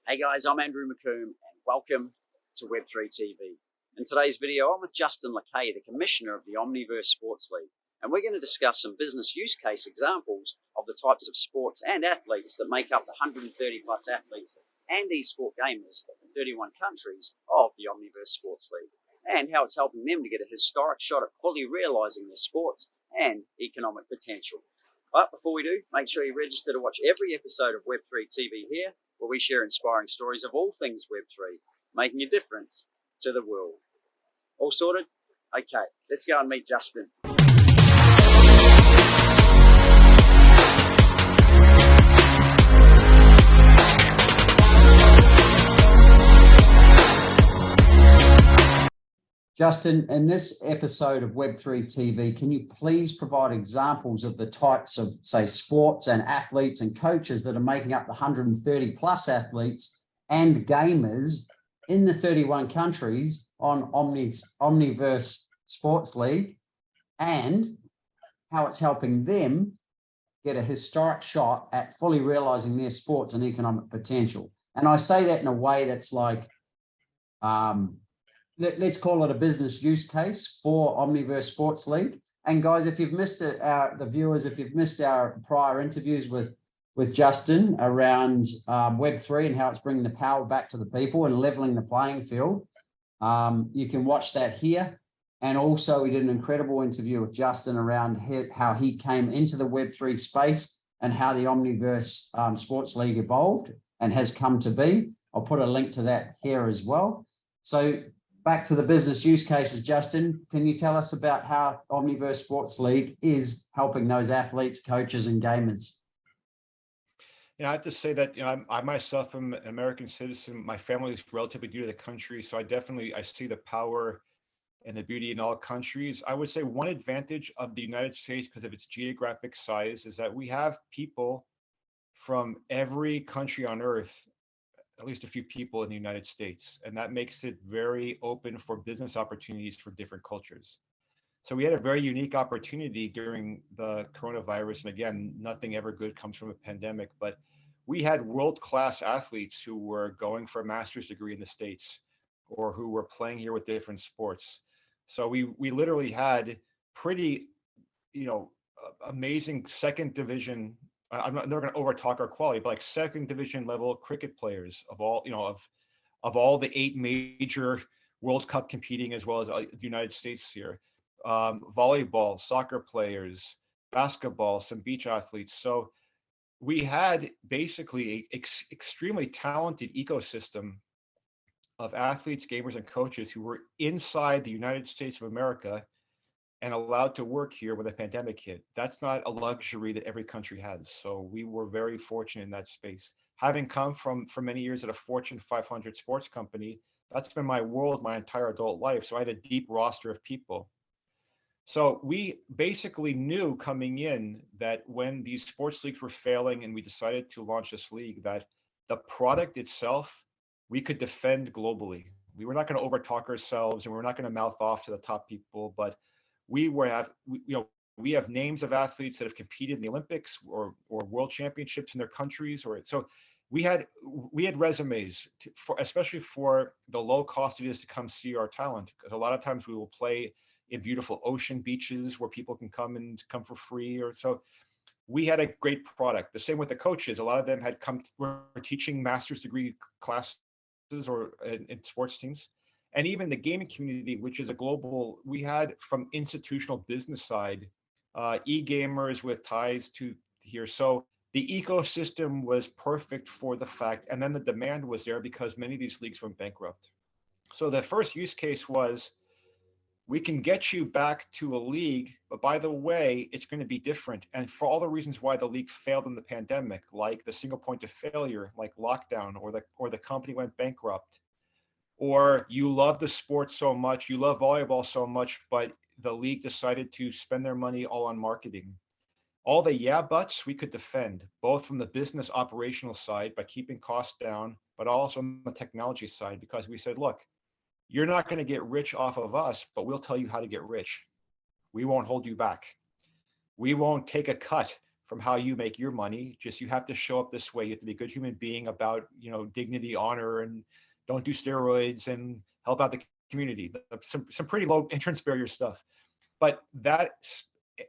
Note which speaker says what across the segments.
Speaker 1: Hey guys, I'm Andrew McComb and welcome to Web3 TV. In today's video, I'm with Justin Lakay, the Commissioner of the Omniverse Sports League, and we're going to discuss some business use case examples of the types of sports and athletes that make up the 130 plus athletes and esport gamers in 31 countries of the Omniverse Sports League, and how it's helping them to get a historic shot at fully realizing their sports and economic potential. But before we do, make sure you register to watch every episode of Web3 TV here, where we share inspiring stories of all things Web3, making a difference to the world. All sorted? Okay, let's go and meet Justin. Justin, in this episode of Web3 TV, can you please provide examples of the types of, say, sports and athletes and coaches that are making up the 130 plus athletes and gamers in the 31 countries on Omniverse Sports League, and how it's helping them get a historic shot at fully realizing their sports and economic potential? And I say that in a way that's like, let's call it a business use case for Omniverse Sports League. And guys, if you've missed it, the viewers, if you've missed our prior interviews with Justin around Web3 and how it's bringing the power back to the people and leveling the playing field, you can watch that here. And also we did an incredible interview with Justin around how he came into the Web3 space and how the Omniverse Sports League evolved and has come to be. I'll put a link to that here as well. So back to the business use cases, Justin, can you tell us about how Omniverse Sports League is helping those athletes, coaches, and gamers?
Speaker 2: I have to say that I myself am an American citizen. My family is relatively new to the country, so I see the power and the beauty in all countries. I would say one advantage of the United States, because of its geographic size, is that we have people from every country on earth, at least a few people in the United States, and that makes it very open for business opportunities for different cultures. So we had a very unique opportunity during the coronavirus, and again, nothing ever good comes from a pandemic, but we had world-class athletes who were going for a master's degree in the States or who were playing here with different sports. So we literally had pretty, amazing second division. I'm not going to overtalk our quality, but like second division level cricket players of all, of all the 8 major World Cup competing, as well as the United States here, volleyball, soccer players, basketball, some beach athletes. So we had basically an extremely talented ecosystem of athletes, gamers, and coaches who were inside the United States of America and allowed to work here when the pandemic hit. That's not a luxury that every country has. So we were very fortunate in that space. Having come from for many years at a Fortune 500 sports company, that's been my world my entire adult life. So I had a deep roster of people. So we basically knew coming in that when these sports leagues were failing and we decided to launch this league, that the product itself, we could defend globally. We were not going to overtalk ourselves and we're not going to mouth off to the top people, but we have names of athletes that have competed in the Olympics or world championships in their countries, so we had resumes especially for the low cost it is to come see our talent, because a lot of times we will play in beautiful ocean beaches where people can come for free, or so we had a great product. The same with the coaches. A lot of them were teaching master's degree classes or in sports teams. And even the gaming community, which is a global, we had from institutional business side, e-gamers with ties to here. So the ecosystem was perfect for the fact, and then the demand was there because many of these leagues went bankrupt. So the first use case was, we can get you back to a league, but by the way, it's going to be different. And for all the reasons why the league failed in the pandemic, like the single point of failure, like lockdown, or the company went bankrupt, or you love the sport so much, you love volleyball so much, but the league decided to spend their money all on marketing. All the yeah buts we could defend, both from the business operational side by keeping costs down, but also on the technology side, because we said, look, you're not going to get rich off of us, but we'll tell you how to get rich. We won't hold you back. We won't take a cut from how you make your money. Just you have to show up this way. You have to be a good human being about, dignity, honor, and don't do steroids and help out the community. Some pretty low entrance barrier stuff. But that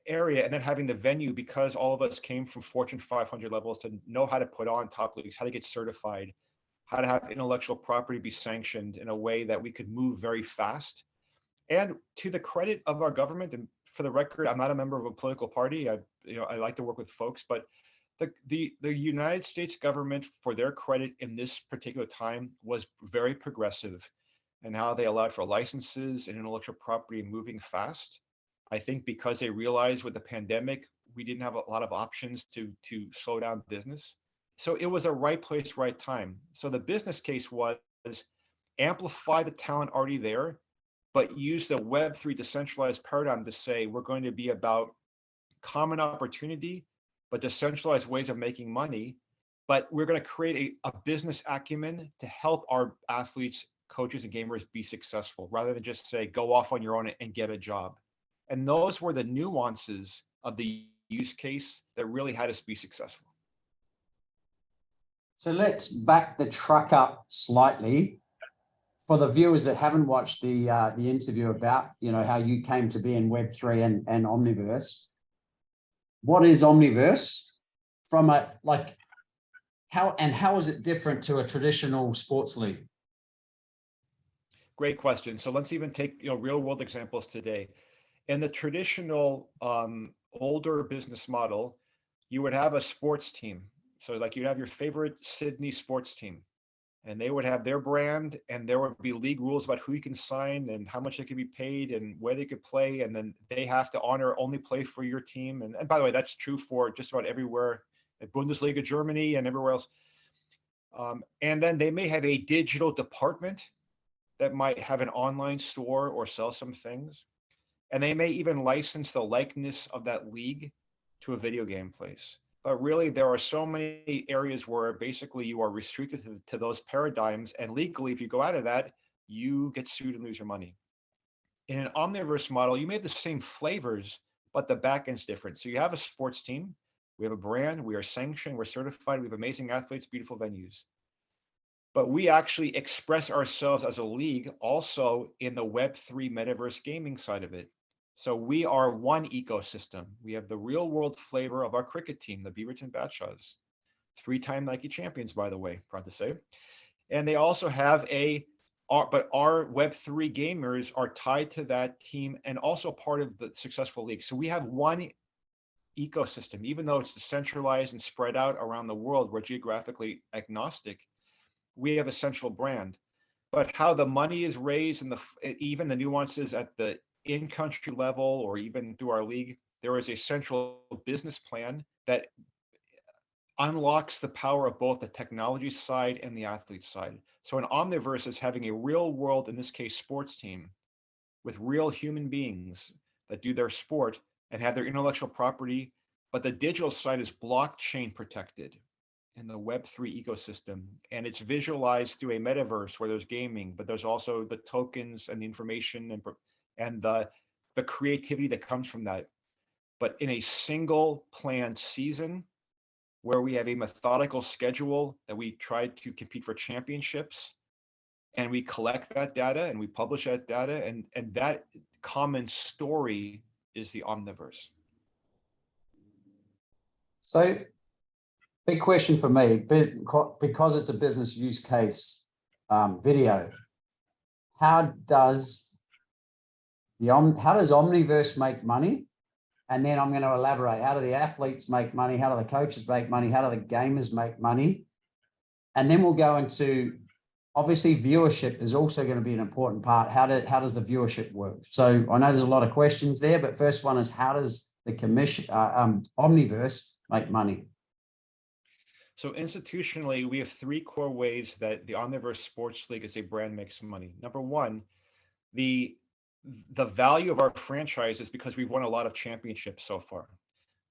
Speaker 2: area, and then having the venue, because all of us came from Fortune 500 levels, to know how to put on top leagues, how to get certified, how to have intellectual property be sanctioned in a way that we could move very fast. And to the credit of our government, and for the record, I'm not a member of a political party. I like to work with folks, but the United States government, for their credit in this particular time, was very progressive and how they allowed for licenses and intellectual property moving fast. I think because they realized with the pandemic, we didn't have a lot of options to slow down business. So it was a right place, right time. So the business case was amplify the talent already there, but use the Web3 decentralized paradigm to say we're going to be about common opportunity, but decentralized ways of making money. But we're going to create a business acumen to help our athletes, coaches, and gamers be successful, rather than just say, go off on your own and get a job. And those were the nuances of the use case that really had us be successful.
Speaker 1: So let's back the truck up slightly for the viewers that haven't watched the interview about, how you came to be in Web3 and Omniverse. What is Omniverse from how is it different to a traditional sports league?
Speaker 2: Great question. So let's even take, real world examples today. In the traditional older business model, you would have a sports team. So like you'd have your favorite Sydney sports team, and they would have their brand, and there would be league rules about who you can sign and how much they could be paid and where they could play. And then they have to only play for your team. And by the way, that's true for just about everywhere at Bundesliga, Germany, and everywhere else. And then they may have a digital department that might have an online store or sell some things. And they may even license the likeness of that league to a video game place. But really, there are so many areas where basically you are restricted to those paradigms. And legally, if you go out of that, you get sued and lose your money. In an Omniverse model, you may have the same flavors, but the back end's different. So you have a sports team, we have a brand, we are sanctioned, we're certified, we have amazing athletes, beautiful venues. But we actually express ourselves as a league also in the Web3 metaverse gaming side of it. So we are one ecosystem. We have the real world flavor of our cricket team, the Beaverton Batshaws, 3-time Nike champions, by the way, proud to say. And they also have but our Web3 gamers are tied to that team and also part of the successful league. So we have one ecosystem, even though it's decentralized and spread out around the world, we're geographically agnostic. We have a central brand. But how the money is raised and even the nuances at the in-country level or even through our league, there is a central business plan that unlocks the power of both the technology side and the athlete side. So an Omniverse is having a real world, in this case, sports team with real human beings that do their sport and have their intellectual property, but the digital side is blockchain protected in the Web3 ecosystem. And it's visualized through a metaverse where there's gaming, but there's also the tokens and the information and the creativity that comes from that. But in a single planned season where we have a methodical schedule that we try to compete for championships, and we collect that data and we publish that data, and that common story is the Omniverse.
Speaker 1: So big question for me, because it's a business use case video, how does Omniverse make money? And then I'm going to elaborate. How do the athletes make money? How do the coaches make money? How do the gamers make money? And then we'll go into, obviously, viewership is also going to be an important part. How does the viewership work? So I know there's a lot of questions there, but first one is, how does the Omniverse make money?
Speaker 2: So institutionally, we have 3 core ways that the Omniverse Sports League as a brand makes money. Number one, the value of our franchise is because we've won a lot of championships so far.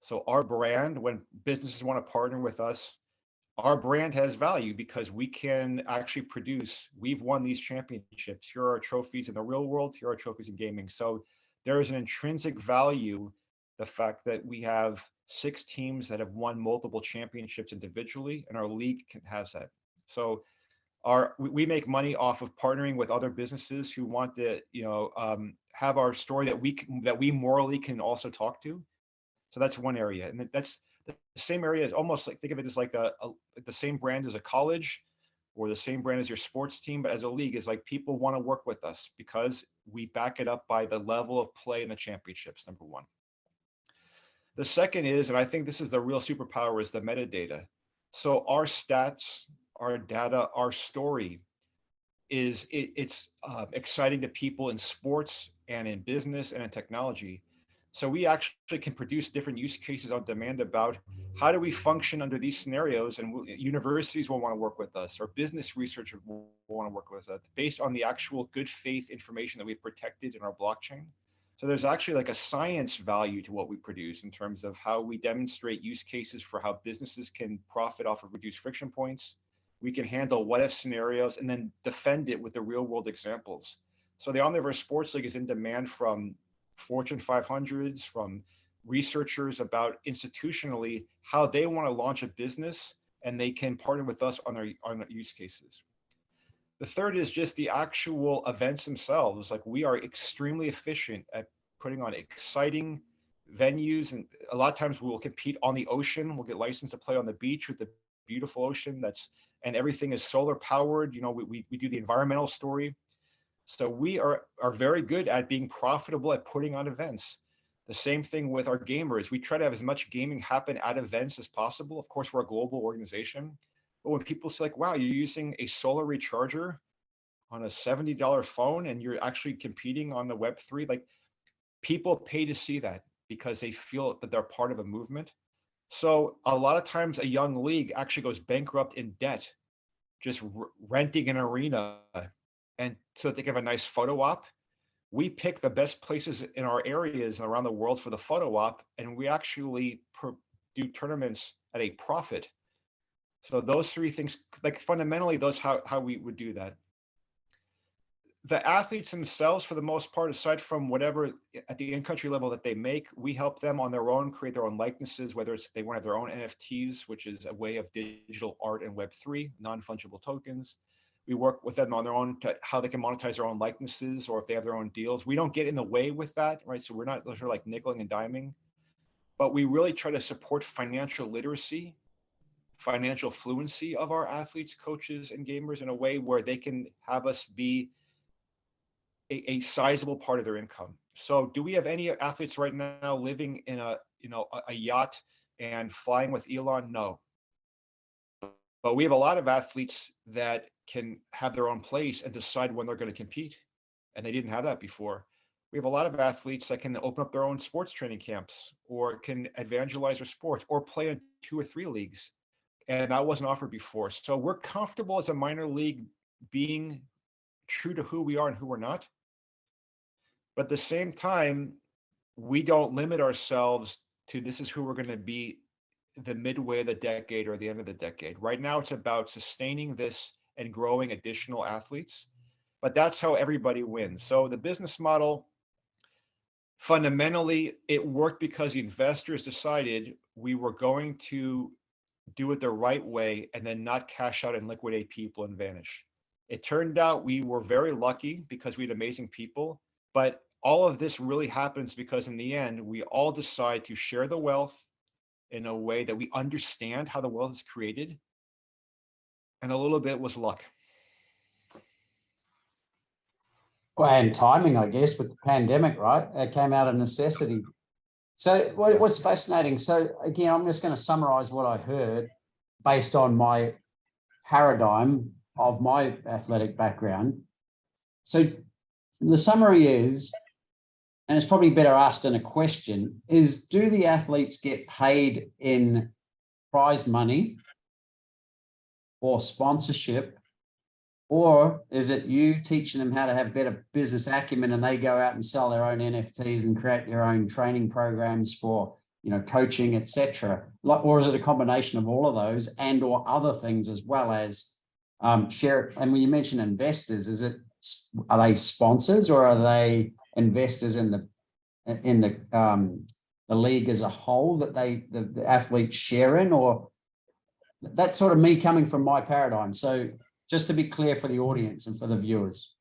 Speaker 2: So our brand, when businesses want to partner with us, our brand has value because we can actually produce, we've won these championships. Here are our trophies in the real world, here are our trophies in gaming. So there is an intrinsic value, the fact that we have 6 teams that have won multiple championships individually, and our league has that. So we make money off of partnering with other businesses who want to, have our story that we morally can also talk to. So that's one area, and that's the same area. Is almost like, think of it as like the same brand as a college, or the same brand as your sports team, but as a league, is like people want to work with us because we back it up by the level of play in the championships. Number one. The second is, and I think this is the real superpower, is the metadata. So our stats, our data, our story it's exciting to people in sports and in business and in technology. So we actually can produce different use cases on demand about how do we function under these scenarios, and universities will want to work with us, or business researchers will want to work with us based on the actual good faith information that we've protected in our blockchain. So there's actually like a science value to what we produce in terms of how we demonstrate use cases for how businesses can profit off of reduced friction points. We can handle what if scenarios and then defend it with the real world examples. So the Omniverse Sports League is in demand from Fortune 500s, from researchers about institutionally how they want to launch a business, and they can partner with us on their use cases. The third is just the actual events themselves. Like, we are extremely efficient at putting on exciting venues, and a lot of times we will compete on the ocean. We'll get licensed to play on the beach with the beautiful ocean and everything is solar powered. We do the environmental story. So we are very good at being profitable at putting on events. The same thing with our gamers. We try to have as much gaming happen at events as possible. Of course, we're a global organization. But when people say, like, wow, you're using a solar recharger on a $70 phone and you're actually competing on the Web3, like, people pay to see that because they feel that they're part of a movement. So a lot of times a young league actually goes bankrupt in debt, just renting an arena, and so that they can have a nice photo op. We pick the best places in our areas and around the world for the photo op, and we actually do tournaments at a profit. So those three things, like, fundamentally, those how we would do that. The athletes themselves, for the most part, aside from whatever at the in-country level that they make, we help them on their own create their own likenesses, whether it's they want to have their own NFTs, which is a way of digital art in Web3, non-fungible tokens. We work with them on their own to how they can monetize their own likenesses, or if they have their own deals. We don't get in the way with that, right? So we're not sort of like nickeling and diming, but we really try to support financial literacy, financial fluency of our athletes, coaches, and gamers in a way where they can have us be a sizable part of their income. So do we have any athletes right now living in a yacht and flying with Elon? No. But we have a lot of athletes that can have their own place and decide when they're going to compete. And they didn't have that before. We have a lot of athletes that can open up their own sports training camps, or can evangelize their sports, or play in 2 or 3 leagues. And that wasn't offered before. So we're comfortable as a minor league being true to who we are and who we're not. But at the same time, we don't limit ourselves to this is who we're going to be the midway of the decade or the end of the decade. Right now, it's about sustaining this and growing additional athletes. But that's how everybody wins. So the business model, fundamentally, it worked because the investors decided we were going to do it the right way and then not cash out and liquidate people and vanish. It turned out we were very lucky because we had amazing people, but all of this really happens because in the end, we all decide to share the wealth in a way that we understand how the wealth is created. And a little bit was luck.
Speaker 1: Well, and timing, I guess, with the pandemic, right? It came out of necessity. So what's fascinating, so again, I'm just going to summarize what I heard based on my paradigm of my athletic background. So the summary is, and it's probably better asked in a question, is do the athletes get paid in prize money or sponsorship, or is it you teaching them how to have better business acumen and they go out and sell their own NFTs and create their own training programs for, coaching, etc.? Or is it a combination of all of those and or other things as well as share? And when you mention investors, are they sponsors or are they investors in the the league as a whole that the athletes share in, or that's sort of me coming from my paradigm. So just to be clear for the audience and for the viewers.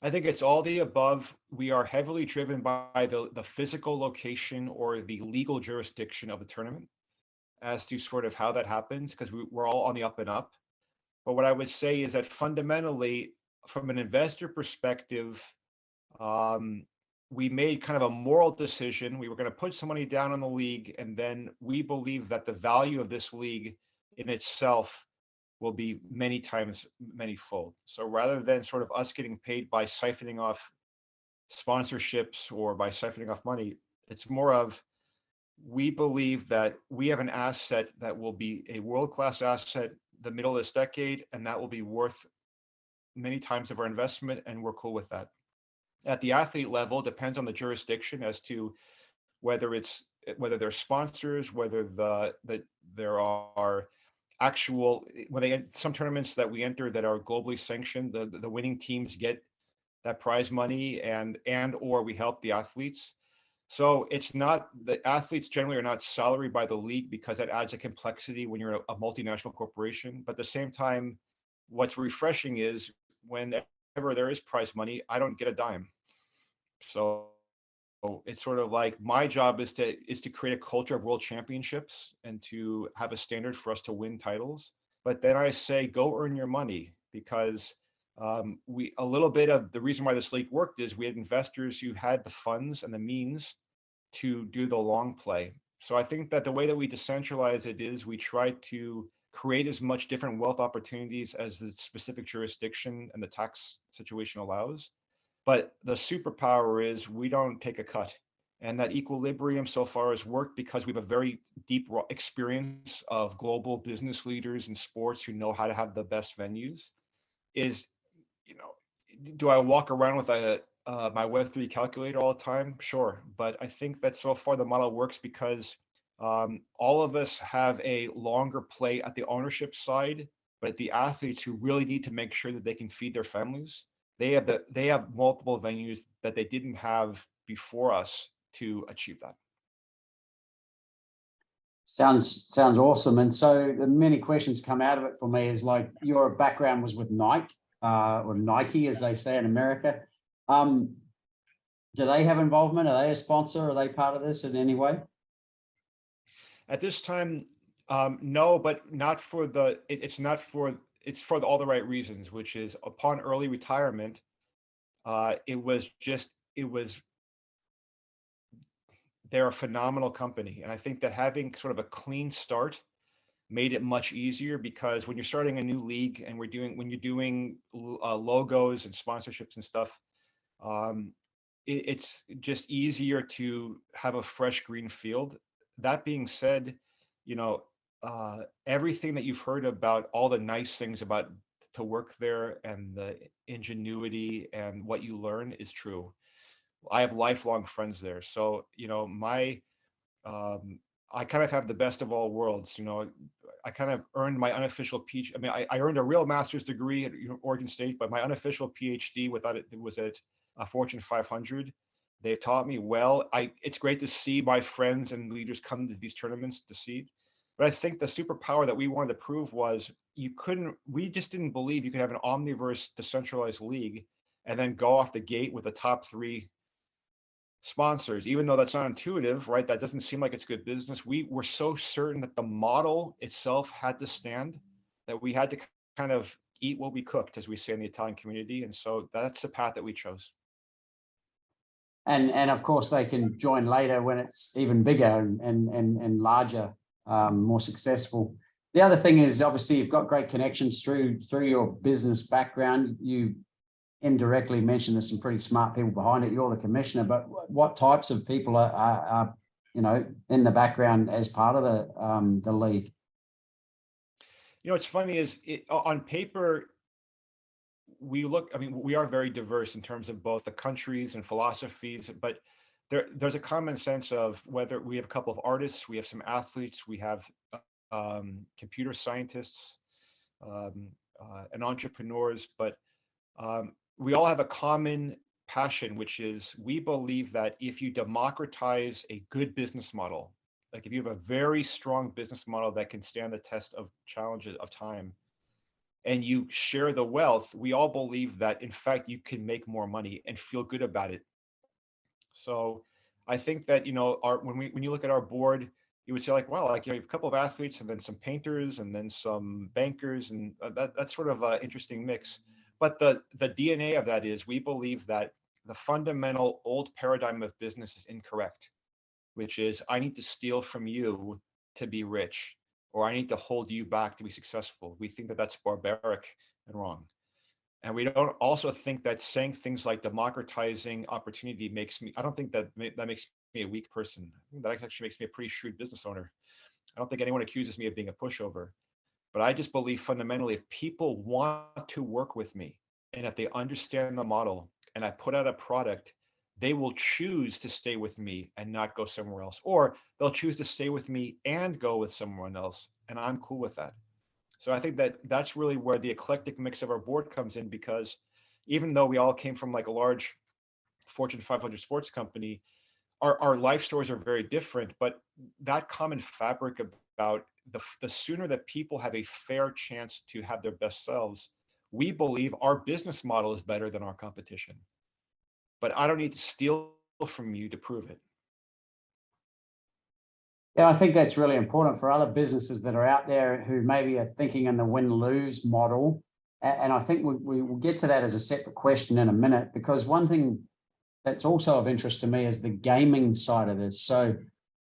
Speaker 2: I think it's all the above. We are heavily driven by the physical location or the legal jurisdiction of the tournament as to sort of how that happens, because we're all on the up and up. But what I would say is that fundamentally, from an investor perspective, we made kind of a moral decision. We were going to put some money down on the league, and then we believe that the value of this league in itself will be many times many-fold. So rather than sort of us getting paid by siphoning off sponsorships or by siphoning off money, it's more of, we believe that we have an asset that will be a world-class asset the middle of this decade, and that will be worth many times of our investment, and we're cool with that. At the athlete level, depends on the jurisdiction as to whether there's sponsors, whether there are actual, some tournaments that we enter that are globally sanctioned, the winning teams get that prize money, and or we help the athletes. So it's not, the athletes generally are not salaried by the league, because that adds a complexity when you're a multinational corporation. But at the same time, what's refreshing is whenever there is prize money, I don't get a dime. So it's sort of like my job is to create a culture of world championships and to have a standard for us to win titles. But then I say, go earn your money, because a little bit of the reason why this league worked is we had investors who had the funds and the means to do the long play. So I think that the way that we decentralize it is we try to create as much different wealth opportunities as the specific jurisdiction and the tax situation allows. But the superpower is we don't take a cut. And that equilibrium so far has worked because we have a very deep experience of global business leaders in sports who know how to have the best venues. Do I walk around with my Web3 calculator all the time? Sure. But I think that so far the model works because all of us have a longer play at the ownership side, but the athletes who really need to make sure that they can feed their families, they have multiple venues that they didn't have before us to achieve that.
Speaker 1: Sounds awesome. And so the many questions come out of it for me is like, your background was with Nike, or Nike, as they say in America. Do they have involvement? Are they a sponsor? Are they part of this in any way?
Speaker 2: At this time, no, but not for the, it's not for, it's for all the right reasons, which is upon early retirement, they're a phenomenal company. And I think that having sort of a clean start made it much easier, because when you're starting a new league and when you're doing logos and sponsorships and stuff, it's just easier to have a fresh green field. That being said, everything that you've heard about, all the nice things about to work there and the ingenuity and what you learn is true. I have lifelong friends there. So, I kind of have the best of all worlds. I kind of earned my unofficial PhD. I mean, I earned a real master's degree at Oregon State, but my unofficial PhD was at Fortune 500. They've taught me well. It's great to see my friends and leaders come to these tournaments to see. But I think the superpower that we wanted to prove was we just didn't believe you could have an omniverse decentralized league and then go off the gate with the top 3 sponsors, even though that's not intuitive, right? That doesn't seem like it's good business. We were so certain that the model itself had to stand, that we had to kind of eat what we cooked, as we say in the Italian community. And so that's the path that we chose.
Speaker 1: And of course they can join later when it's even bigger and larger, more successful. The other thing is, obviously you've got great connections through your business background. You indirectly mentioned there's some pretty smart people behind it. You're the commissioner, but what types of people are in the background as part of the league?
Speaker 2: What's funny is on paper, we are very diverse in terms of both the countries and philosophies, but there's a common sense of whether we have a couple of artists, we have some athletes, we have computer scientists, and entrepreneurs, but we all have a common passion, which is we believe that if you democratize a good business model, like if you have a very strong business model that can stand the test of challenges of time, and you share the wealth, we all believe that in fact you can make more money and feel good about it. So I think that, when you look at our board, you would say like, wow, like, you have a couple of athletes and then some painters and then some bankers, and that's sort of an interesting mix. But the DNA of that is we believe that the fundamental old paradigm of business is incorrect, which is I need to steal from you to be rich, or I need to hold you back to be successful. We think that that's barbaric and wrong. And we don't also think that saying things like democratizing opportunity I don't think that makes me a weak person. I think that actually makes me a pretty shrewd business owner. I don't think anyone accuses me of being a pushover, but I just believe fundamentally if people want to work with me and if they understand the model and I put out a product, they will choose to stay with me and not go somewhere else, or they'll choose to stay with me and go with someone else. And I'm cool with that. So I think that that's really where the eclectic mix of our board comes in, because even though we all came from like a large Fortune 500 sports company, our life stories are very different, but that common fabric about the sooner that people have a fair chance to have their best selves, we believe our business model is better than our competition. But I don't need to steal from you to prove it.
Speaker 1: Yeah, I think that's really important for other businesses that are out there who maybe are thinking in the win-lose model. And I think we will get to that as a separate question in a minute, because one thing that's also of interest to me is the gaming side of this. So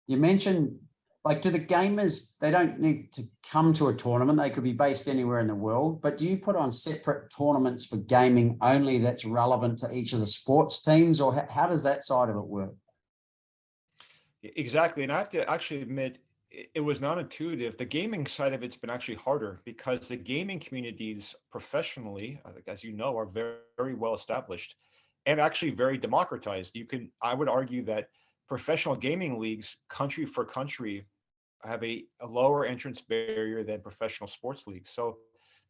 Speaker 1: you mentioned, like, do the gamers, they don't need to come to a tournament, they could be based anywhere in the world, but do you put on separate tournaments for gaming only that's relevant to each of the sports teams, or how does that side of it work?
Speaker 2: Exactly. And I have to actually admit, it was not intuitive. The gaming side of it's been actually harder because the gaming communities professionally, as you know, are very, very well established and actually very democratized. I would argue that professional gaming leagues, country for country, have a lower entrance barrier than professional sports leagues. So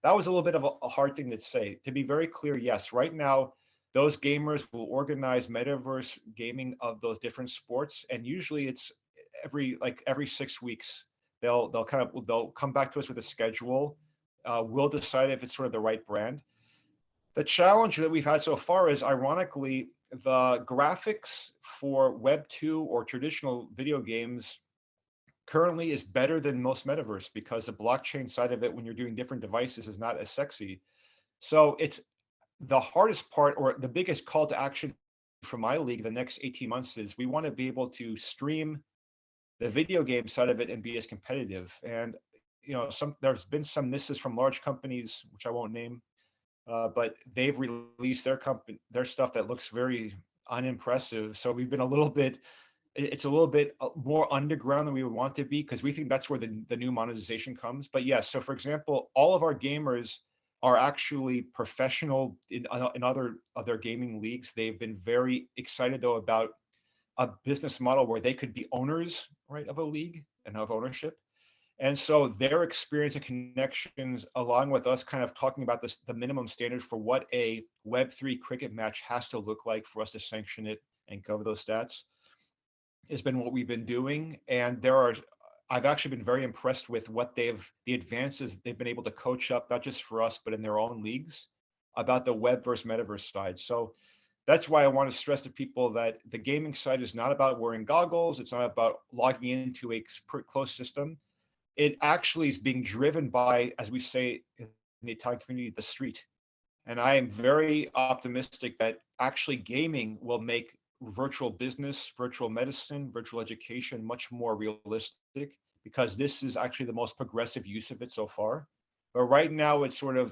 Speaker 2: that was a little bit of a hard thing to say. To be very clear, yes, right now, those gamers will organize metaverse gaming of those different sports, and usually it's every 6 weeks they'll come back to us with a schedule. We'll decide if it's sort of the right brand. The challenge that we've had so far is, ironically, the graphics for Web2 or traditional video games currently is better than most metaverse, because the blockchain side of it, when you're doing different devices, is not as sexy. So it's the hardest part, or the biggest call to action for my league the next 18 months is we want to be able to stream the video game side of it and be as competitive. And there's been some misses from large companies, which I won't name, but they've released their stuff that looks very unimpressive. So we've been it's a little bit more underground than we would want to be, because we think that's where the new monetization comes. But yes, so for example, all of our gamers are actually professional in other gaming leagues. They've been very excited though about a business model where they could be owners, right, of a league and of ownership. And so their experience and connections, along with us kind of talking about the minimum standard for what a Web3 cricket match has to look like for us to sanction it and cover those stats, has been what we've been doing. And I've actually been very impressed with the advances they've been able to coach up, not just for us, but in their own leagues, about the web versus metaverse side. So that's why I want to stress to people that the gaming side is not about wearing goggles. It's not about logging into a closed system. It actually is being driven by, as we say in the Italian community, the street. And I am very optimistic that actually gaming will make virtual business, virtual medicine, virtual education much more realistic, because this is actually the most progressive use of it so far. But right now it's an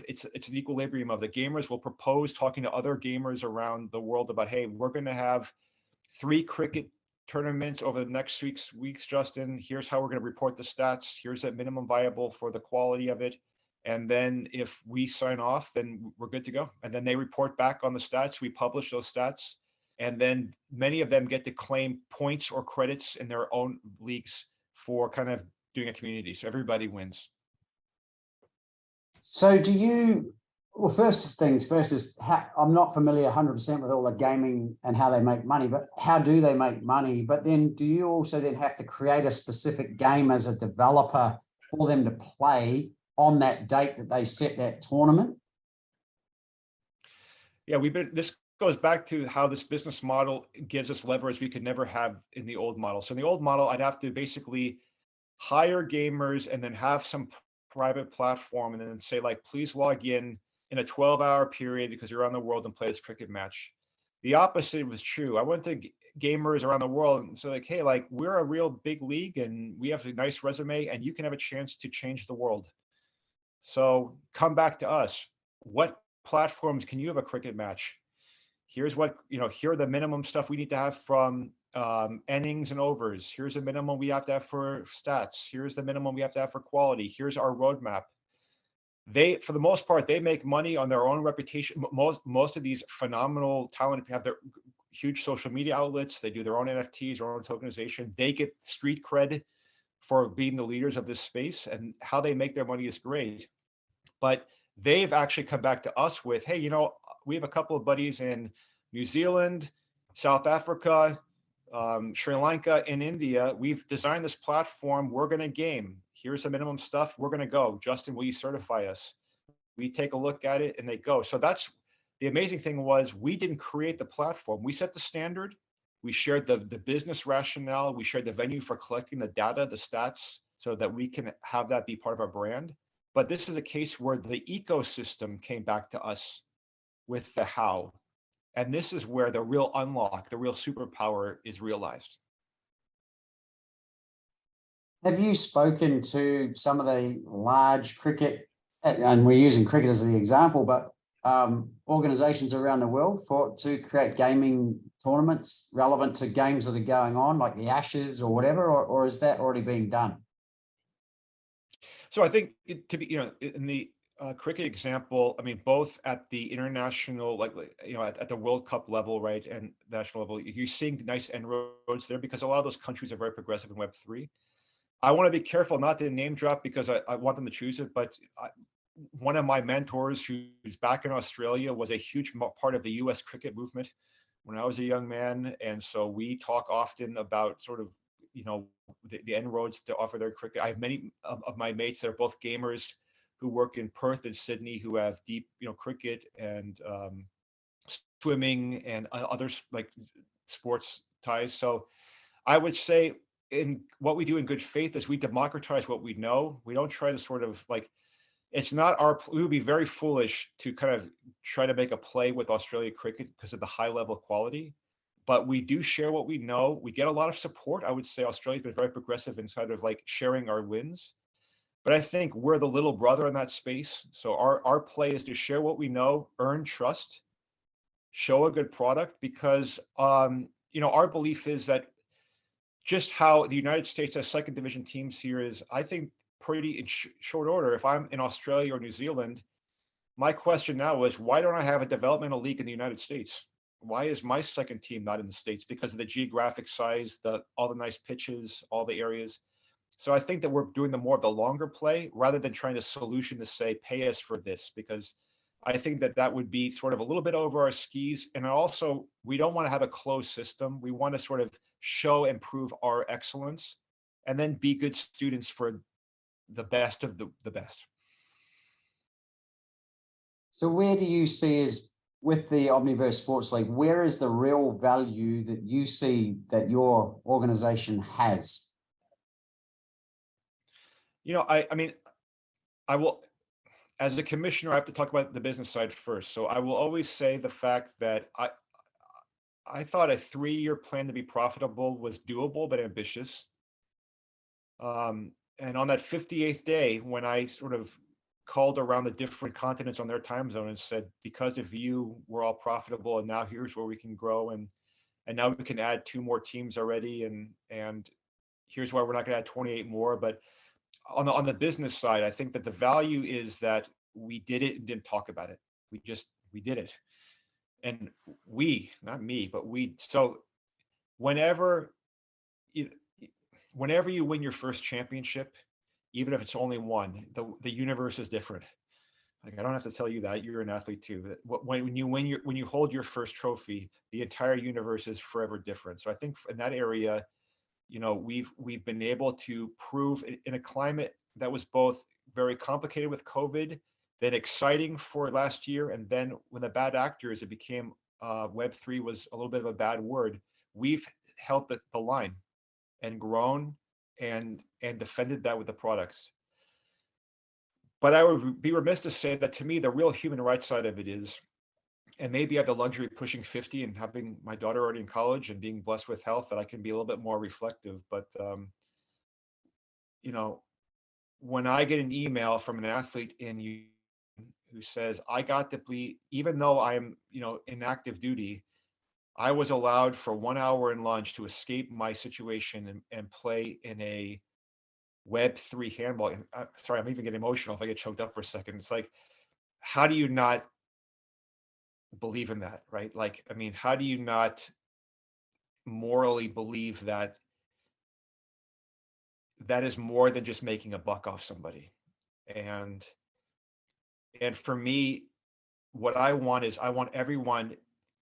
Speaker 2: equilibrium of the gamers will propose talking to other gamers around the world about, hey, we're going to have 3 cricket tournaments over the next weeks, Justin. Here's how we're going to report the stats. Here's a minimum viable for the quality of it. And then if we sign off, then we're good to go. And then they report back on the stats. We publish those stats. And then many of them get to claim points or credits in their own leagues for kind of doing a community. So everybody wins.
Speaker 1: So do you, Well, first things first is I'm not familiar 100% with all the gaming and how they make money, but how do they make money? But then do you also then have to create a specific game as a developer for them to play on that date that they set that tournament?
Speaker 2: Yeah, this goes back to how this business model gives us leverage we could never have in the old model. So in the old model, I'd have to basically hire gamers and then have some private platform and then say like, please log in a 12-hour period because you're around the world and play this cricket match. The opposite was true. I went to gamers around the world and said like, hey, like we're a real big league and we have a nice resume and you can have a chance to change the world. So come back to us. What platforms can you have a cricket match? Here's what, here are the minimum stuff we need to have from innings and overs. Here's the minimum we have to have for stats. Here's the minimum we have to have for quality. Here's our roadmap. For the most part, they make money on their own reputation. Most of these phenomenal talent have their huge social media outlets. They do their own NFTs, their own tokenization. They get street cred for being the leaders of this space, and how they make their money is great. But they've actually come back to us with, hey, we have a couple of buddies in New Zealand, South Africa, Sri Lanka, and India. We've designed this platform. We're going to game. Here's the minimum stuff. We're going to go. Justin, will you certify us? We take a look at it and they go. So that's the amazing thing was we didn't create the platform. We set the standard. We shared the business rationale. We shared the venue for collecting the data, the stats, so that we can have that be part of our brand. But this is a case where the ecosystem came back to us with the how. And this is where the real unlock, the real superpower is realized.
Speaker 1: Have you spoken to some of the large cricket, and we're using cricket as the example, but organizations around the world to create gaming tournaments relevant to games that are going on, like the Ashes or whatever, or is that already being done?
Speaker 2: So I think in the cricket example, I mean, both at the international, at the World Cup level, right, and national level, you're seeing nice inroads there because a lot of those countries are very progressive in Web3. I want to be careful not to name drop because I want them to choose it, but one of my mentors who's back in Australia was a huge part of the US cricket movement when I was a young man. And so we talk often about sort of, the inroads to offer their cricket. I have many of my mates that are both gamers who work in Perth and Sydney who have deep, cricket and swimming and other like sports ties. So I would say in what we do in good faith is we democratize what we know. We don't try to sort of like, we would be very foolish to kind of try to make a play with Australia cricket because of the high level of quality. But we do share what we know. We get a lot of support. I would say Australia's been very progressive inside of like sharing our wins. But I think we're the little brother in that space. So our play is to share what we know, earn trust, show a good product, because our belief is that just how the United States has second division teams here is, I think, pretty in short order. If I'm in Australia or New Zealand, my question now is, why don't I have a developmental league in the United States? Why is my second team not in the States? Because of the geographic size, all the nice pitches, all the areas. So I think that we're doing more of the longer play rather than trying to solution to say, pay us for this, because I think that would be sort of a little bit over our skis. And also, we don't want to have a closed system. We want to sort of show and prove our excellence and then be good students for the best of the best.
Speaker 1: So where do you see is, with the Omniverse Sports League, where is the real value that you see that your organization has?
Speaker 2: I mean, I will, as a commissioner, I have to talk about the business side first. So I will always say the fact that I thought a 3-year plan to be profitable was doable, but ambitious. And on that 58th day, when I sort of called around the different continents on their time zone and said, because of you, we're all profitable, and now here's where we can grow, and now we can add 2 more teams already, and here's why we're not going to add 28 more. But on the business side, I think that the value is that we did it and didn't talk about it. We did it, and not me, but we. So whenever you win your first championship, even if it's only one, the universe is different. Like, I don't have to tell you that, you're an athlete too. When you hold your first trophy, the entire universe is forever different. So I think in that area, we've been able to prove in a climate that was both very complicated with COVID, then exciting for last year, and then when the bad actors, it became Web3 was a little bit of a bad word. We've held the line and grown and defended that with the products. But I would be remiss to say that to me, the real human rights side of it is, and maybe I have the luxury of pushing 50 and having my daughter already in college and being blessed with health, that I can be a little bit more reflective. But, when I get an email from an athlete who says, I got to be, even though I'm, in active duty, I was allowed for 1 hour in lunch to escape my situation and play in a Web3 handball. And, sorry, I'm even getting emotional if I get choked up for a second. It's like, how do you not believe in that, right? Like, I mean, how do you not morally believe that that is more than just making a buck off somebody? And for me, what I want is I want everyone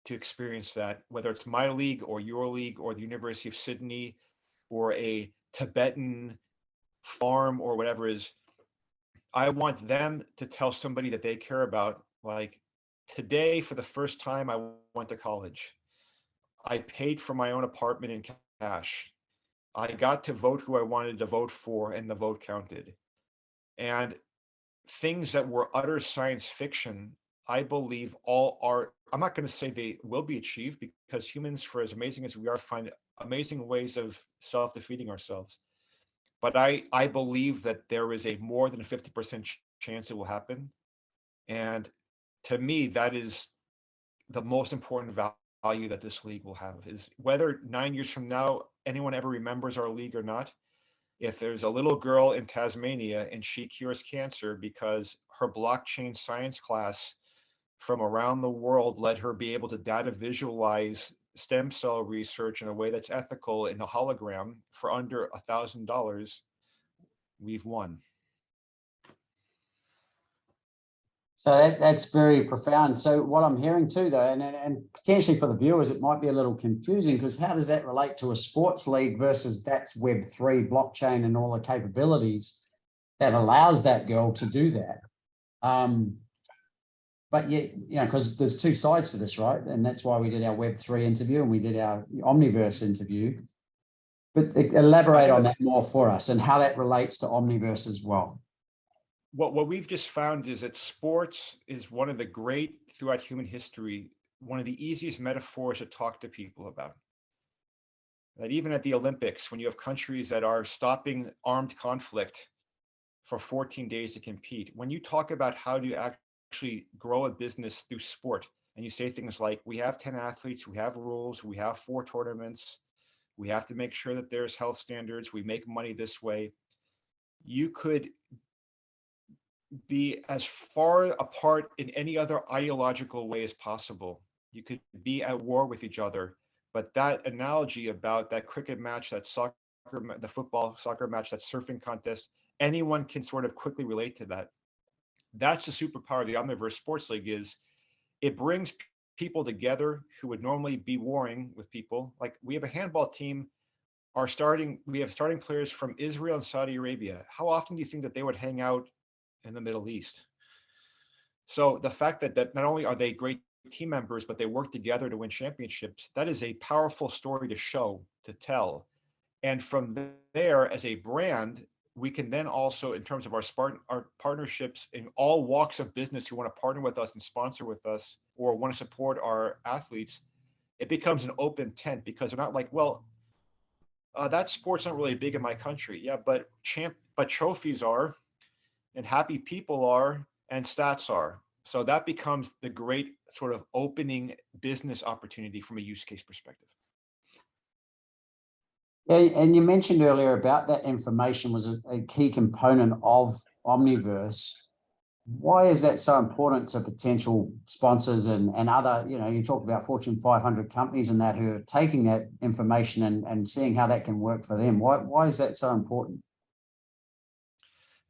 Speaker 2: to experience that, whether it's my league or your league or the University of Sydney or a Tibetan farm or whatever it is. I want them to tell somebody that they care about, like, today, for the first time, I went to college. I paid for my own apartment in cash. I got to vote who I wanted to vote for, and the vote counted. And things that were utter science fiction, I believe all are, I'm not going to say they will be achieved, because humans, for as amazing as we are, find amazing ways of self-defeating ourselves. But I believe that there is a more than a 50% chance it will happen. And to me, that is the most important value that this league will have, is whether 9 years from now, anyone ever remembers our league or not. If there's a little girl in Tasmania and she cures cancer because her blockchain science class from around the world let her be able to data visualize stem cell research in a way that's ethical in a hologram for under $1,000, we've won.
Speaker 1: So that's very profound. So what I'm hearing too, though, and potentially for the viewers, it might be a little confusing, because how does that relate to a sports league versus that's Web3 blockchain and all the capabilities that allows that girl to do that? But yeah, because there's two sides to this, right? And that's why we did our Web3 interview and we did our Omniverse interview. But elaborate on that more for us and how that relates to Omniverse as well.
Speaker 2: What we've just found is that sports is one of the great, throughout human history, one of the easiest metaphors to talk to people about. That even at the Olympics, when you have countries that are stopping armed conflict for 14 days to compete, when you talk about how to actually grow a business through sport, and you say things like, we have 10 athletes, we have rules, we have 4 tournaments, we have to make sure that there's health standards, we make money this way, you could be as far apart in any other ideological way as possible. You could be at war with each other. But that analogy about that cricket match, that soccer, the football soccer match, that surfing contest, anyone can sort of quickly relate to that. That's the superpower of the Omniverse Sports League, is it brings people together who would normally be warring with people. Like, we have a handball team, we have starting players from Israel and Saudi Arabia. How often do you think that they would hang out in the Middle East? So the fact that not only are they great team members, but they work together to win championships, that is a powerful story to show, to tell. And from there, as a brand, we can then also, in terms of our partnerships in all walks of business who want to partner with us and sponsor with us or want to support our athletes, it becomes an open tent, because they're not like, well, that sport's not really big in my country. Yeah, but trophies are, and happy people are, and stats are. So that becomes the great sort of opening business opportunity from a use case perspective.
Speaker 1: Yeah, and you mentioned earlier about that information was a key component of Omniverse. Why is that so important to potential sponsors and other, you talk about Fortune 500 companies and that, who are taking that information and seeing how that can work for them? Why is that so important?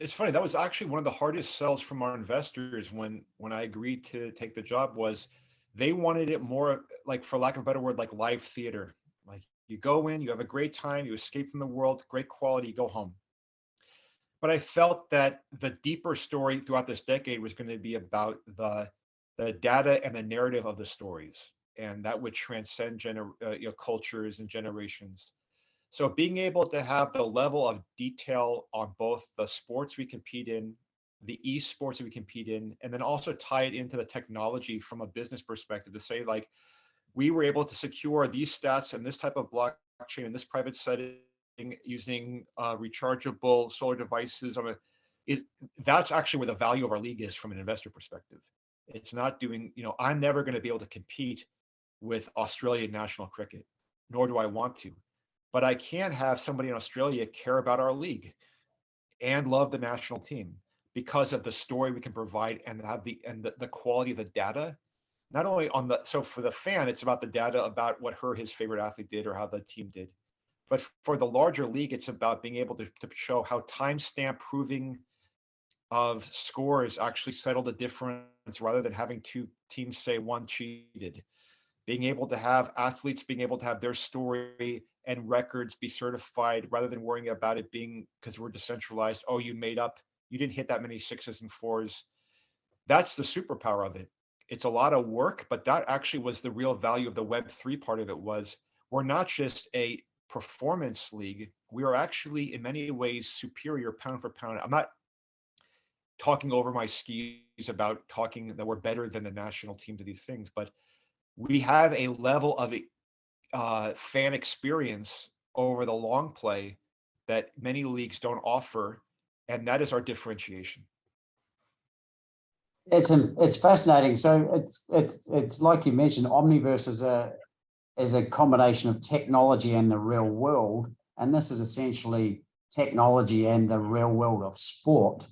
Speaker 2: It's funny. That was actually one of the hardest sells from our investors when I agreed to take the job was they wanted it more like, for lack of a better word, like live theater. Like you go in, you have a great time, you escape from the world, great quality, you go home. But I felt that the deeper story throughout this decade was going to be about the data and the narrative of the stories, and that would transcend cultures and generations. So being able to have the level of detail on both the sports we compete in, the esports that we compete in, and then also tie it into the technology from a business perspective to say, like, we were able to secure these stats and this type of blockchain in this private setting using rechargeable solar devices. It, that's actually where the value of our league is from an investor perspective. It's not doing, I'm never going to be able to compete with Australian national cricket, nor do I want to. But I can have somebody in Australia care about our league and love the national team because of the story we can provide and have the quality of the data. Not only on the, so for the fan, it's about the data about what his favorite athlete did or how the team did. But for the larger league, it's about being able to show how timestamp proving of scores actually settled the difference rather than having two teams say one cheated. Being able to have athletes being able to have their story and records be certified rather than worrying about it being, because we're decentralized, oh, you didn't hit that many sixes and fours. That's the superpower of it. It's a lot of work, but that actually was the real value of the Web3 part of it. Was we're not just a performance league, we are actually in many ways superior pound for pound. I'm not talking over my skis about talking that we're better than the national team to these things, but we have a level of fan experience over the long play that many leagues don't offer, and that is our differentiation.
Speaker 1: It's fascinating. So it's like you mentioned, Omniverse is a combination of technology and the real world, and this is essentially technology and the real world of sport.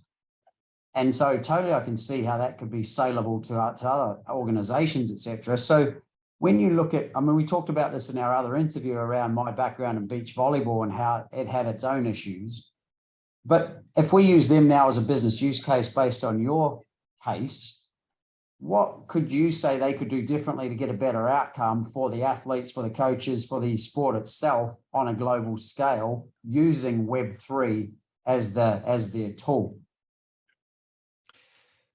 Speaker 1: And so totally I can see how that could be saleable to other organizations, etc. So when you look at, I mean, we talked about this in our other interview around my background in beach volleyball and how it had its own issues. But if we use them now as a business use case based on your case, what could you say they could do differently to get a better outcome for the athletes, for the coaches, for the sport itself on a global scale using Web3 as their tool?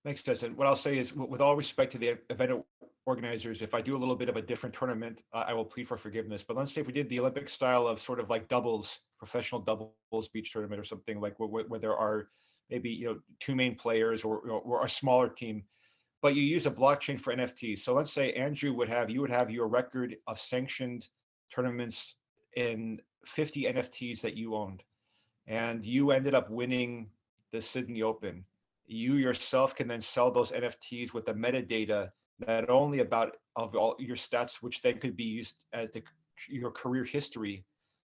Speaker 2: Makes sense. And what I'll say is, with all respect to the event organizers, if I do a little bit of a different tournament, I will plead for forgiveness. But let's say if we did the Olympic style of sort of like doubles, professional doubles beach tournament or something, like where there are maybe two main players or a smaller team, but you use a blockchain for NFTs. So let's say Andrew you would have your record of sanctioned tournaments in 50 NFTs that you owned, and you ended up winning the Sydney Open. You yourself can then sell those NFTs with the metadata, not only about of all your stats, which then could be used as your career history,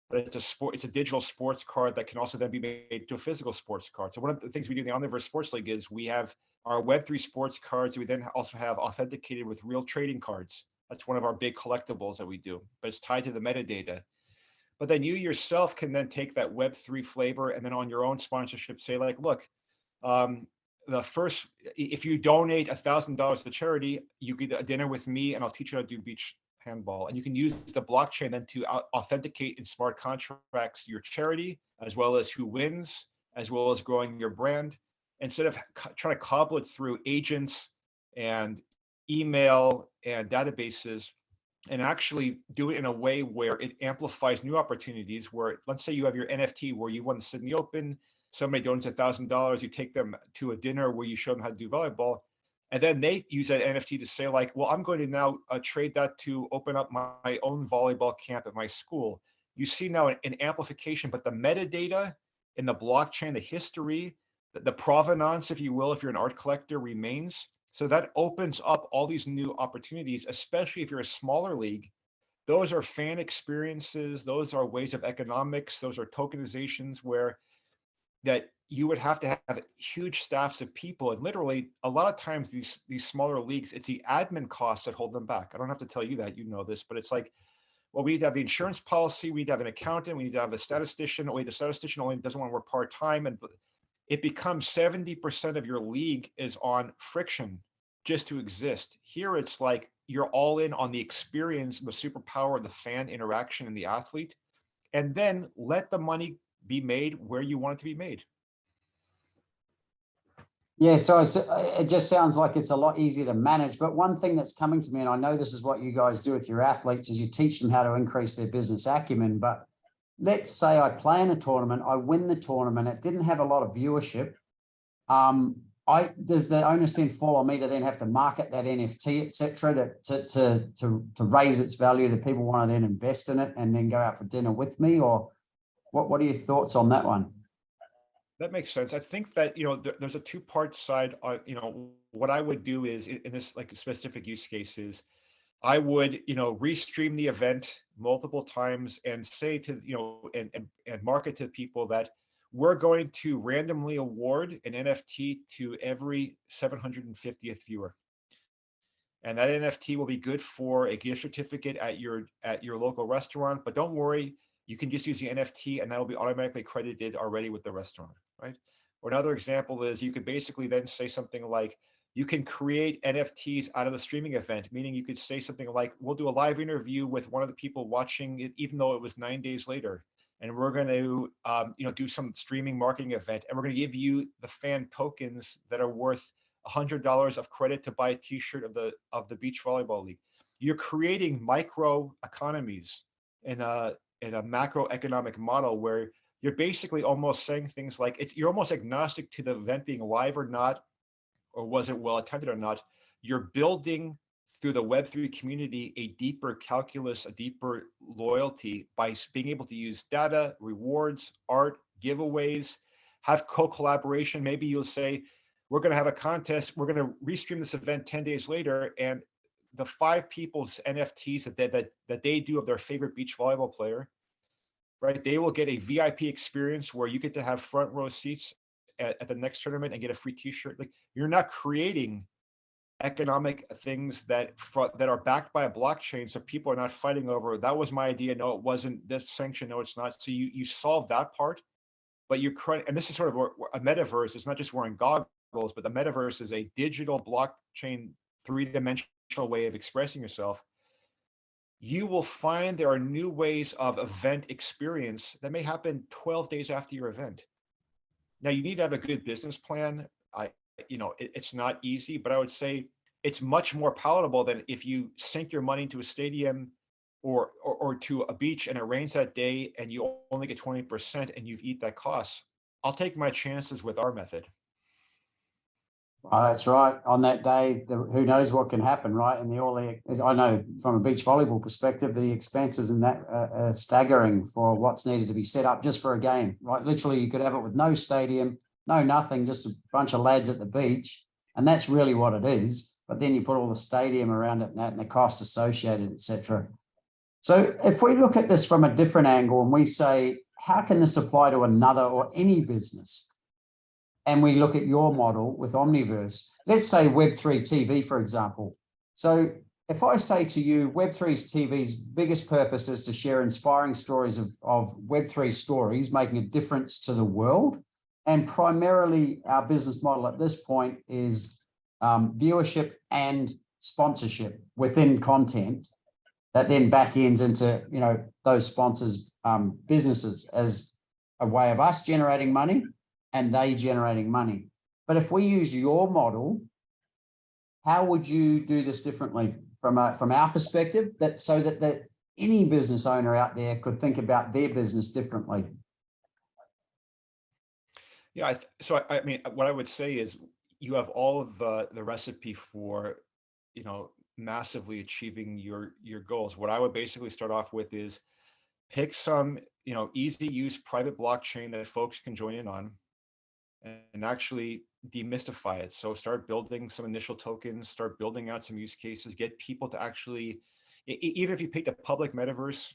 Speaker 2: but it's a digital sports card that can also then be made to a physical sports card. So one of the things we do in the Omniverse Sports League is we have our Web3 sports cards. We then also have authenticated with real trading cards. That's one of our big collectibles that we do, but it's tied to the metadata. But then you yourself can then take that Web3 flavor and then on your own sponsorship say, like, look, if you donate $1,000 to charity, you get a dinner with me and I'll teach you how to do beach handball. And you can use the blockchain then to authenticate in smart contracts your charity, as well as who wins, as well as growing your brand, instead of trying to cobble it through agents and email and databases, and actually do it in a way where it amplifies new opportunities. Where, let's say you have your NFT where you won the Sydney Open, somebody donates $1,000, you take them to a dinner where you show them how to do volleyball, and then they use that NFT to say, like, well, I'm going to now trade that to open up my own volleyball camp at my school. You see now an amplification, but the metadata in the blockchain, the history, the provenance, if you will, if you're an art collector, remains. So that opens up all these new opportunities, especially if you're a smaller league. Those are fan experiences. Those are ways of economics. Those are tokenizations where that you would have to have huge staffs of people. And literally, a lot of times these smaller leagues, it's the admin costs that hold them back. I don't have to tell you that, you know this, but it's like, well, we need to have the insurance policy, we need to have an accountant, we need to have a statistician. Wait, the statistician only doesn't want to work part-time. And it becomes 70% of your league is on friction just to exist. Here, it's like you're all in on the experience, the superpower, the fan interaction, and the athlete, and then let the money be made where you want it to be made.
Speaker 1: Yeah, so it just sounds like it's a lot easier to manage. But one thing that's coming to me, and I know this is what you guys do with your athletes, is you teach them how to increase their business acumen. But let's say I play in a tournament, I win the tournament, it didn't have a lot of viewership. Does the onus then fall on me to then have to market that NFT, et cetera, to raise its value, that people want to then invest in it and then go out for dinner with me? Or what are your thoughts on that one?
Speaker 2: That makes sense. I think that, there's a two-part side. What I would do is in this like specific use cases, I would, restream the event multiple times and say to, and market to people that we're going to randomly award an NFT to every 750th viewer. And that NFT will be good for a gift certificate at your local restaurant. But don't worry, you can just use the NFT and that will be automatically credited already with the restaurant, right? Or another example is you could basically then say something like, you can create NFTs out of the streaming event, meaning you could say something like, we'll do a live interview with one of the people watching it, even though it was 9 days later. And we're going to, do some streaming marketing event. And we're going to give you the fan tokens that are worth $100 of credit to buy a t-shirt of the beach volleyball league. You're creating micro economies in a macroeconomic model where you're basically almost saying things like you're almost agnostic to the event being live or not, or was it well attended or not. You're building through the Web3 community a deeper calculus, a deeper loyalty by being able to use data, rewards, art, giveaways, have co-collaboration. Maybe you'll say, we're going to have a contest. We're going to restream this event 10 days later, and the 5 people's NFTs that they do of their favorite beach volleyball player, right? They will get a VIP experience where you get to have front row seats at the next tournament and get a free t-shirt. Like, you're not creating economic things that are backed by a blockchain, so people are not fighting over, that was my idea, no, it wasn't, this sanction, no, it's not. So you solve that part, but and this is sort of a metaverse. It's not just wearing goggles, but the metaverse is a digital blockchain, 3-dimensional way of expressing yourself. You will find there are new ways of event experience that may happen 12 days after your event. Now, you need to have a good business plan. It's not easy, but I would say it's much more palatable than if you sink your money into a stadium or to a beach and it rains that day and you only get 20% and you've eat that cost. I'll take my chances with our method.
Speaker 1: Oh, that's right. On that day, who knows what can happen, right? And I know from a beach volleyball perspective, the expenses in that are staggering for what's needed to be set up just for a game, right? Literally, you could have it with no stadium, no nothing, just a bunch of lads at the beach, and that's really what it is. But then you put all the stadium around it and the cost associated, etc. So if we look at this from a different angle and we say, how can this apply to another or any business? And we look at your model with Omniverse, let's say Web3 TV, for example. So if I say to you, Web3's TV's biggest purpose is to share inspiring stories of Web3 stories, making a difference to the world. And primarily our business model at this point is viewership and sponsorship within content that then back ends into, those sponsors' businesses as a way of us generating money and they generating money. But if we use your model, how would you do this differently from our perspective, so that any business owner out there could think about their business differently?
Speaker 2: Yeah, so I mean, what I would say is you have all of the recipe for, massively achieving your goals. What I would basically start off with is pick some, easy use private blockchain that folks can join in on and actually demystify it. So start building some initial tokens, start building out some use cases, get people to actually, even if you pick the public metaverse,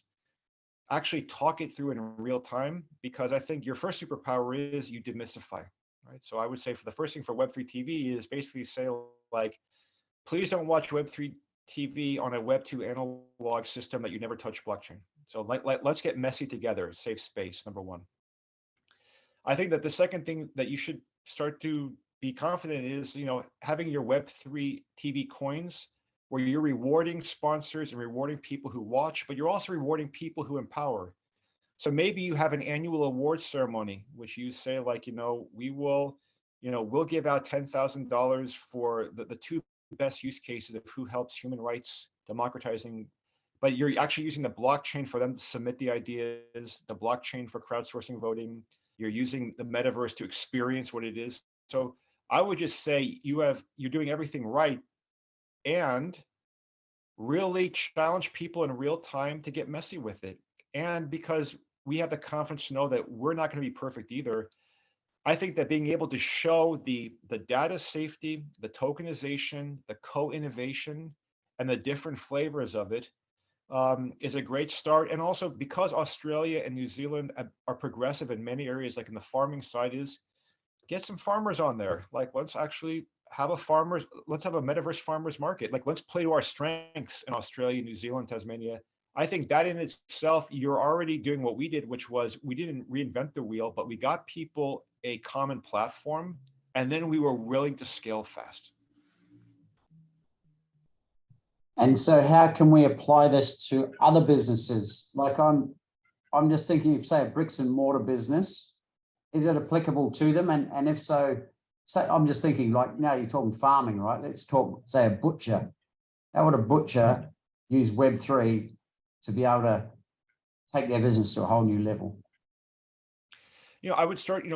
Speaker 2: actually talk it through in real time, because I think your first superpower is you demystify, right? So I would say for the first thing for Web3 TV is basically say like, please don't watch Web3 TV on a Web2 analog system that you never touch blockchain. So let's get messy together, safe space, number one. I think that the second thing that you should start to be confident is, having your Web3 TV coins where you're rewarding sponsors and rewarding people who watch, but you're also rewarding people who empower. So maybe you have an annual awards ceremony, which you say like, we'll give out $10,000 for the two best use cases of who helps human rights democratizing, but you're actually using the blockchain for them to submit the ideas, the blockchain for crowdsourcing voting. You're using the metaverse to experience what it is. So I would just say you're doing everything right, and really challenge people in real time to get messy with it. And because we have the confidence to know that we're not going to be perfect either, I think that being able to show the data safety, the tokenization, the co-innovation, and the different flavors of it is a great start. And also because Australia and New Zealand are progressive in many areas, like in the farming side, is get some farmers on there. Like, let's actually let's have a metaverse farmers market. Like, let's play to our strengths in Australia, New Zealand, Tasmania. I think that in itself, you're already doing what we did, which was we didn't reinvent the wheel, but we got people a common platform, and then we were willing to scale fast.
Speaker 1: And so how can we apply this to other businesses? Like I'm just thinking of, say, a bricks and mortar business. Is it applicable to them? And if so, say, I'm just thinking like, now you're talking farming, right? Let's talk, say, a butcher. How would a butcher use Web3 to be able to take their business to a whole new level?
Speaker 2: I would start,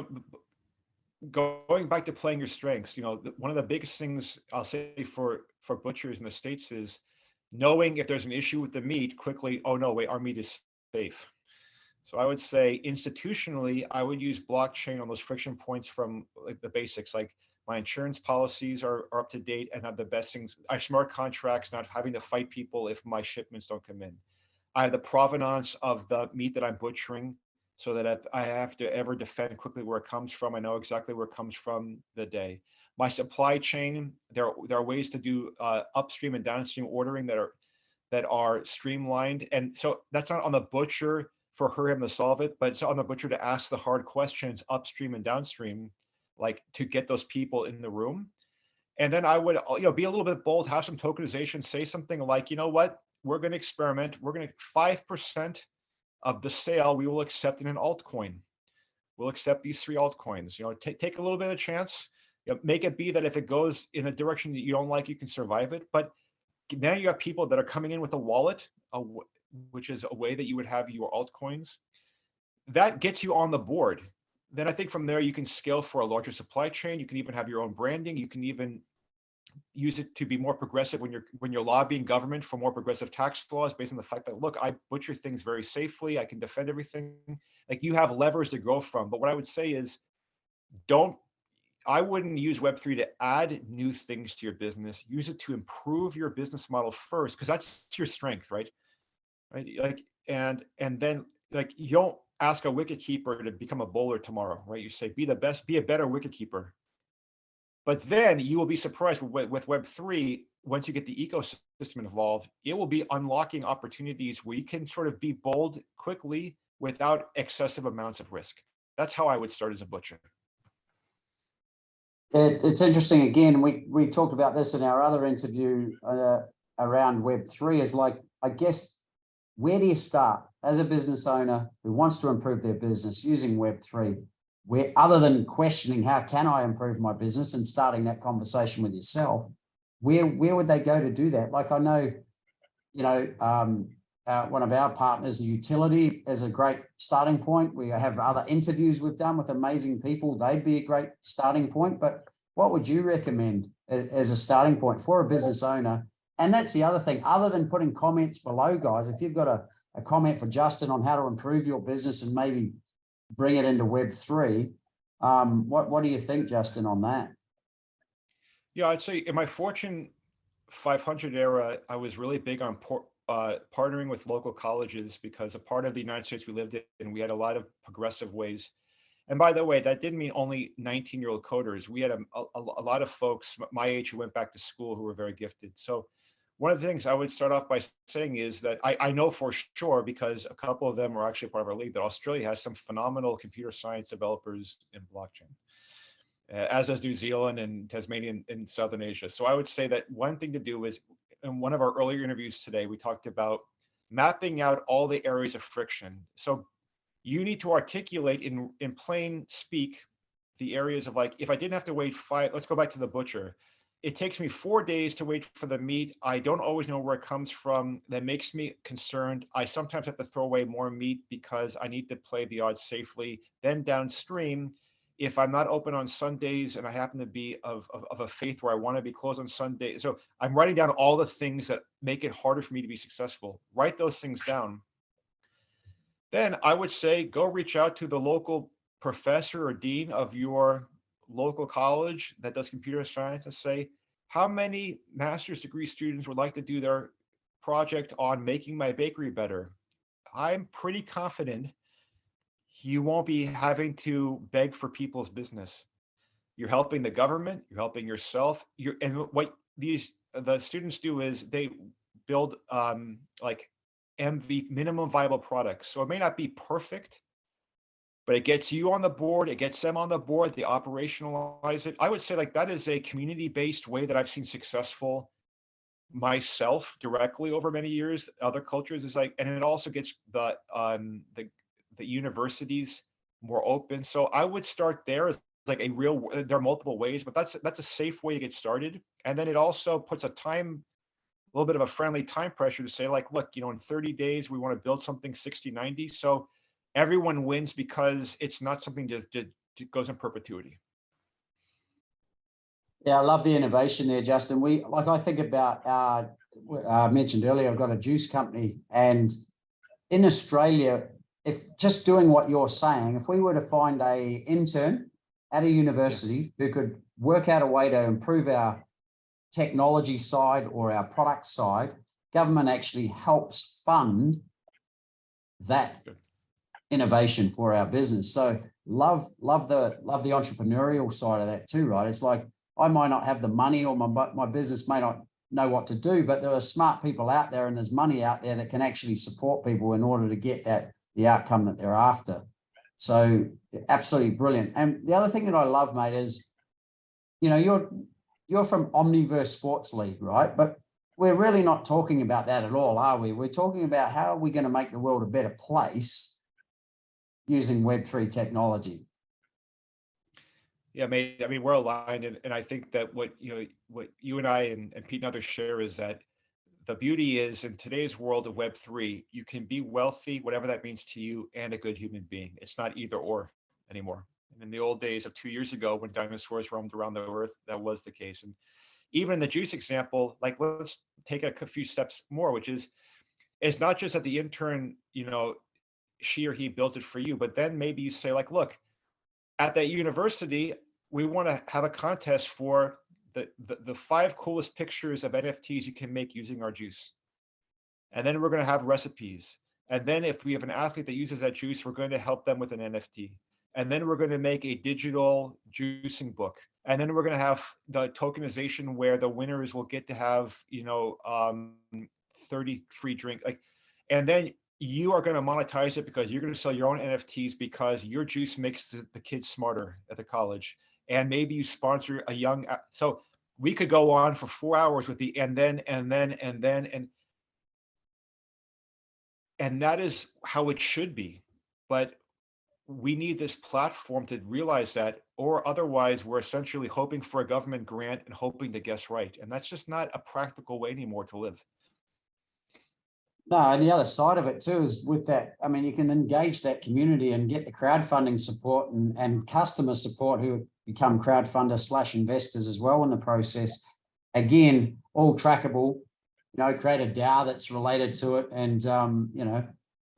Speaker 2: going back to playing your strengths. One of the biggest things I'll say for butchers in the States is knowing if there's an issue with the meat quickly. Oh no, wait, our meat is safe. So I would say institutionally, I would use blockchain on those friction points from like the basics, like my insurance policies are up to date and have the best things. I have smart contracts, not having to fight people if my shipments don't come in. I have the provenance of the meat that I'm butchering, so that if I have to ever defend quickly where it comes from, I know exactly where it comes from the day. My supply chain, there are ways to do upstream and downstream ordering that are streamlined. And so that's not on the butcher for him to solve it, but it's on the butcher to ask the hard questions upstream and downstream, like to get those people in the room. And then I would, be a little bit bold, have some tokenization, say something like, you know what, we're going to experiment. We're going to 5% of the sale we will accept in an altcoin. We'll accept these 3 altcoins. Take a little bit of chance. Make it be that if it goes in a direction that you don't like, you can survive it. But now you have people that are coming in with a wallet, which is a way that you would have your altcoins. That gets you on the board. Then I think from there you can scale for a larger supply chain. You can even have your own branding. You can even use it to be more progressive when you're lobbying government for more progressive tax laws based on the fact that, look, I butcher things very safely. I can defend everything. Like, you have levers to grow from. But what I would say is, I wouldn't use Web3 to add new things to your business. Use it to improve your business model first, because that's your strength, right? Like, and then, like, you don't ask a wicket keeper to become a bowler tomorrow, right? You say, be the best, be a better wicket keeper. But then you will be surprised with Web3, once you get the ecosystem involved, it will be unlocking opportunities where you can sort of be bold quickly without excessive amounts of risk. That's how I would start as a butcher.
Speaker 1: It's interesting. Again, we talked about this in our other interview around Web3, is like, I guess, where do you start as a business owner who wants to improve their business using Web3? Where, other than questioning how can I improve my business and starting that conversation with yourself, where would they go to do that? Like, I know, one of our partners, the utility, is a great starting point. We have other interviews we've done with amazing people. They'd be a great starting point. But what would you recommend as a starting point for a business owner? And that's the other thing, other than putting comments below, guys, if you've got a comment for Justin on how to improve your business and maybe bring it into Web3, what do you think, Justin, on that?
Speaker 2: Yeah, I'd say in my Fortune 500 era, I was really big on partnering with local colleges, because a part of the United States we lived in, we had a lot of progressive ways. And by the way, that didn't mean only 19-year-old coders. We had a lot of folks my age who went back to school who were very gifted. So one of the things I would start off by saying is that I know for sure, because a couple of them are actually part of our league, that Australia has some phenomenal computer science developers in blockchain, as does New Zealand and Tasmania in Southern Asia. So I would say that one thing to do is, in one of our earlier interviews today, we talked about mapping out all the areas of friction. So you need to articulate in plain speak the areas of, like, if I didn't have to wait let's go back to the butcher. It takes me 4 days to wait for the meat. I don't always know where it comes from. That makes me concerned. I sometimes have to throw away more meat because I need to play the odds safely. Then downstream, if I'm not open on Sundays and I happen to be of a faith where I want to be closed on Sunday. So I'm writing down all the things that make it harder for me to be successful. Write those things down. Then I would say go reach out to the local professor or dean of your local college that does computer science and say, how many master's degree students would like to do their project on making my bakery better? I'm pretty confident you won't be having to beg for people's business. You're helping the government, you're helping yourself. And what the students do is they build like MV, minimum viable products. So it may not be perfect, but it gets you on the board, it gets them on the board, they operationalize it. I would say, like, that is a community-based way that I've seen successful myself directly over many years. Other cultures is like, and it also gets the universities more open. So I would start there as like a real, there are multiple ways, but that's a safe way to get started. And then it also puts a little bit of a friendly time pressure to say, like, look, in 30 days, we want to build something 60, 90. So everyone wins because it's not something that goes in perpetuity.
Speaker 1: Yeah, I love the innovation there, Justin. I think about I mentioned earlier, I've got a juice company, and in Australia, if just doing what you're saying, if we were to find a intern at a university who could work out a way to improve our technology side or our product side, government actually helps fund that innovation for our business. So love the entrepreneurial side of that too, right? It's like, I might not have the money, or my business may not know what to do, but there are smart people out there and there's money out there that can actually support people in order to get the outcome that they're after. So absolutely brilliant. And the other thing that I love, mate, is, you're from Omniverse Sports League, right? But we're really not talking about that at all, are we? We're talking about how are we going to make the world a better place using Web3 technology.
Speaker 2: Yeah, mate. I mean, we're aligned, and I think that what you and I and Pete and others share is that the beauty is, in today's world of Web3, you can be wealthy, whatever that means to you, and a good human being. It's not either or anymore. And in the old days of 2 years ago, when dinosaurs roamed around the earth, that was the case. And even in the juice example, like, let's take a few steps more, which is, it's not just that the intern, she or he builds it for you, but then maybe you say, like, look, at that university, we want to have a contest for the 5 coolest pictures of NFTs you can make using our juice. And then we're going to have recipes. And then if we have an athlete that uses that juice, we're going to help them with an NFT. And then we're going to make a digital juicing book. And then we're going to have the tokenization where the winners will get to have, 30 free drink. And then you are going to monetize it because you're going to sell your own NFTs because your juice makes the kids smarter at the college. And maybe you sponsor a young, so we could go on for 4 hours with the, and that is how it should be. But we need this platform to realize that, or otherwise we're essentially hoping for a government grant and hoping to guess right. And that's just not a practical way anymore to live.
Speaker 1: No, and the other side of it too is with that, I mean, you can engage that community and get the crowdfunding support and customer support who become crowdfunder/investors as well in the process. Again, all trackable, create a DAO that's related to it, and,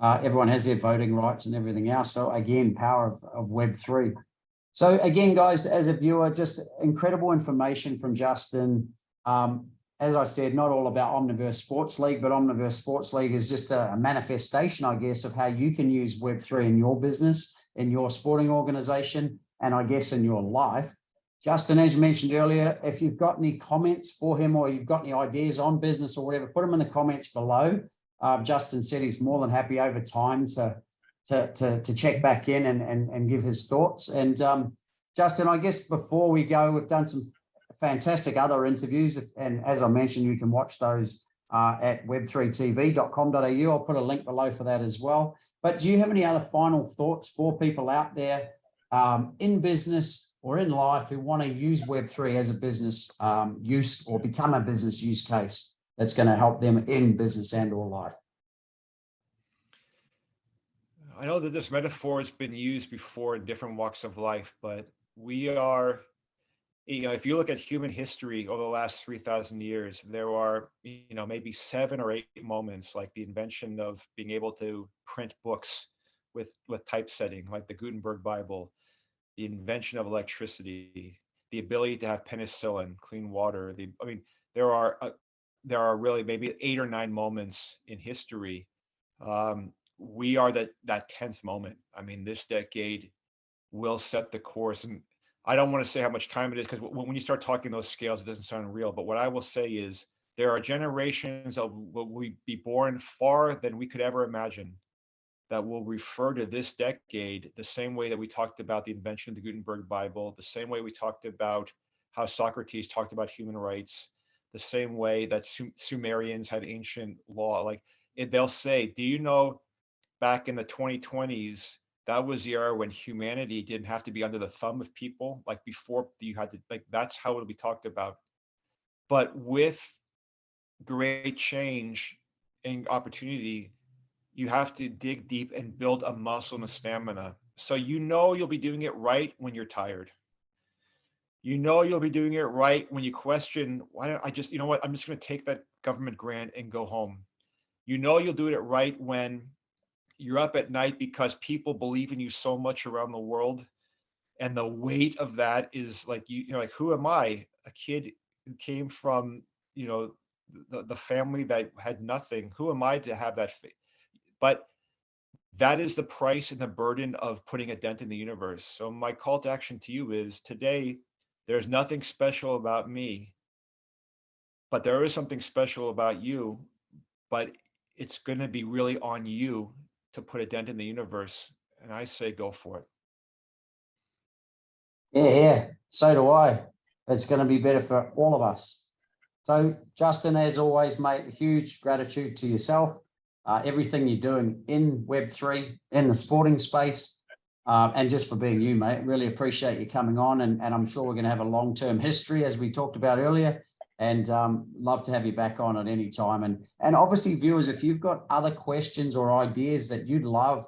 Speaker 1: everyone has their voting rights and everything else. So again, power of Web3. So again, guys, as a viewer, just incredible information from Justin. As I said, not all about Omniverse Sports League, but Omniverse Sports League is just a manifestation, I guess, of how you can use Web3 in your business, in your sporting organization, and I guess in your life. Justin, as you mentioned earlier, if you've got any comments for him or you've got any ideas on business or whatever, put them in the comments below. Justin said he's more than happy over time to check back in and give his thoughts. And Justin, I guess before we go, we've done some fantastic other interviews. And as I mentioned, you can watch those at web3tv.com.au. I'll put a link below for that as well. But do you have any other final thoughts for people out there in business or in life who want to use Web3 as a business use or become a business use case that's going to help them in business and or life?
Speaker 2: I know that this metaphor has been used before in different walks of life, but we are, if you look at human history over the last 3,000 years, there are, maybe 7 or 8 moments, like the invention of being able to print books with typesetting, like the Gutenberg Bible, the invention of electricity, the ability to have penicillin, clean water. There are really maybe 8 or 9 moments in history. We are that 10th moment. This decade will set the course. And I don't want to say how much time it is, because when you start talking those scales, it doesn't sound real. But what I will say is there are generations that will be born far than we could ever imagine that will refer to this decade the same way that we talked about the invention of the Gutenberg Bible, the same way we talked about how Socrates talked about human rights, the same way that Sumerians had ancient law. They'll say, do you know, back in the 2020s, that was the era when humanity didn't have to be under the thumb of people, like before you had to, that's how it'll be talked about. But with great change and opportunity, you have to dig deep and build a muscle and a stamina. So you'll be doing it right when you're tired. You'll be doing it right when you question, why don't I just, I'm just going to take that government grant and go home. You'll do it right when you're up at night because people believe in you so much around the world. And the weight of that is who am I? A kid who came from, the family that had nothing. Who am I to have that faith? But that is the price and the burden of putting a dent in the universe. So my call to action to you is, today, there's nothing special about me, but there is something special about you, but it's going to be really on you to put a dent in the universe. And I say, go for it.
Speaker 1: Yeah, so do I. It's going to be better for all of us. So Justin, as always, mate, huge gratitude to yourself. Everything you're doing in Web3, in the sporting space, and just for being you, mate. Really appreciate you coming on, and I'm sure we're going to have a long-term history, as we talked about earlier, and love to have you back on at any time. And obviously, viewers, if you've got other questions or ideas that you'd love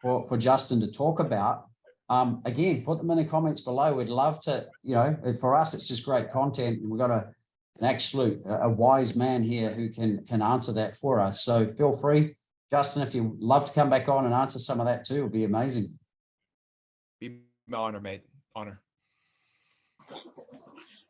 Speaker 1: for Justin to talk about, again, put them in the comments below. We'd love to, for us, it's just great content. We've got a wise man here who can answer that for us. So feel free, Justin, if you'd love to come back on and answer some of that too, it would be amazing.
Speaker 2: Be my honor, mate. Honor.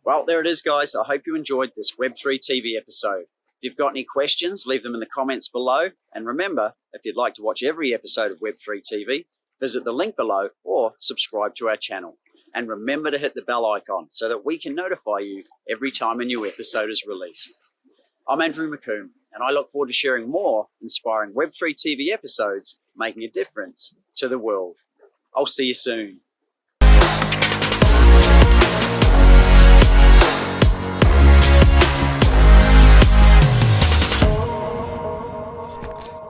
Speaker 3: Well, there it is, guys. I hope you enjoyed this Web3 TV episode. If you've got any questions, leave them in the comments below. And remember, if you'd like to watch every episode of Web3 TV, visit the link below or subscribe to our channel. And remember to hit the bell icon so that we can notify you every time a new episode is released. I'm Andrew McComb, and I look forward to sharing more inspiring Web3 TV episodes making a difference to the world. I'll see you soon.